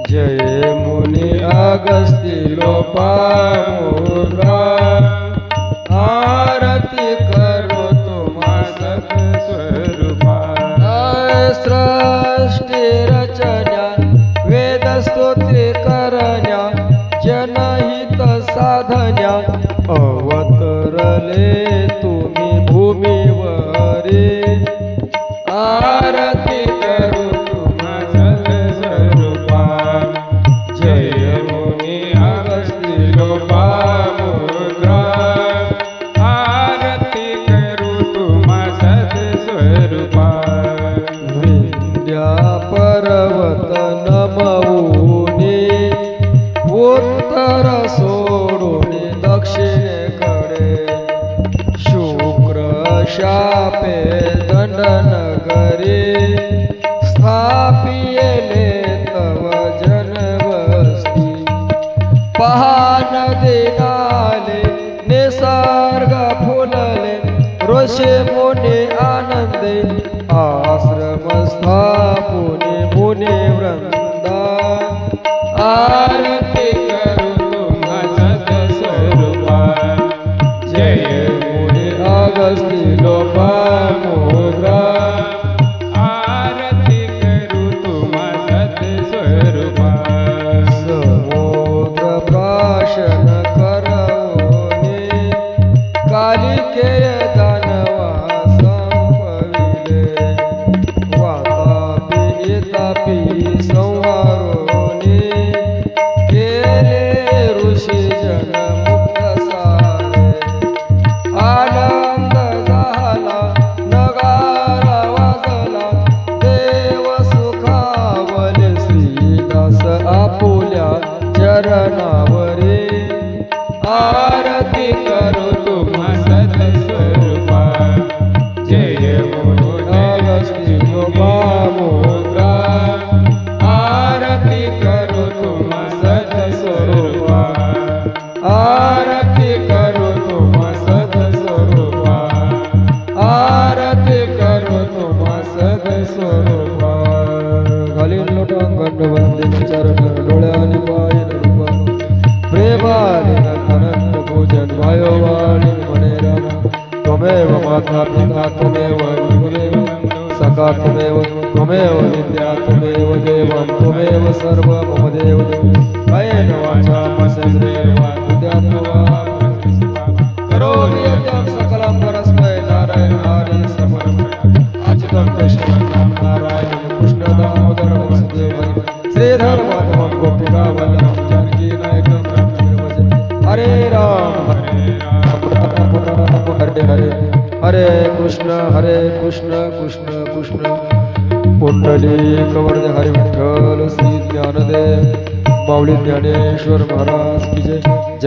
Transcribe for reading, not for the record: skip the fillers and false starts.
जय मुनि अगस्ती लोपामुद्रा आरती करो तुम्हा सत्स्वरूपा सृष्टी रचन्या वेद स्तोत्रे करण्या जनहित साधन्या अवतरले तुम्ही भूमीवरे आरती करू तुम्हा सत्स्वरूपा जय मुनि अगस्ती लोपामुद्रा आरती करू तुम्हा सत्स्वरूपा विंध्या पर्वत नमवूनी उत्तर सोडून दक्षिणेकडे शुक्र शापे दंडनगरी स्थापिले तव जनवस्ती पहान दिनाले निसर्ग फुलले ऋषी मुनी आनंदे आश्रम स्थापुनी मुनी वृंदा आरती करू तुम्हा सत्स्वरूपा जय मुनि अगस्ती लोपामुद्रा आरती करू तुम्हा सत्स्वरूपा समुद्र प्राशन करवोनी कालिकेय दानवा संपविले वातापी तापी संहारोनी केले ऋषी जन मुक्त सारे आनंद झाला नगारा वाजला देव सुखावले श्रीदास आपुल्या चरणावरे आरती करू तुम्हा सत्स्वरूपा जय मुनि अगस्ती लोपामुद्रा आरती करू तुम्हा सत्स्वरूपा आरती करू तुम्हा सत्स्वरूपा आरती करू तुम्हा सत्स्वरूपा घालीन लोटांगण वंदित चरण डोळ्याने पाहिन रूप प्रेमाने अनंत पूजन वायोवाणी मने रामा त्वमेव माता पिता त्वमेव गुरुदेव सखा त्वमेव विद्या त्वमेव देवं त्वमेव सर्व मम देव कायेन वाचा मनसेन्द्रियैर्वा बुद्ध्यात्मवा करोमि यज्ञं सकलं परस्मै नारायण हरि समर्पयामि अच्युतं केशवं नारायणं कृष्ण दामोदर वासुदेव श्रीधर माधवं गोपिका वल्लभं जानकी नायकं रामचन्द्र हरे राम हरे हरे हरे कृष्ण कृष्ण कृष्ण पुंडलिक वरदे हरि विठ्ठल श्री ज्ञानदेव माऊली ज्ञानेश्वर महाराज की जय।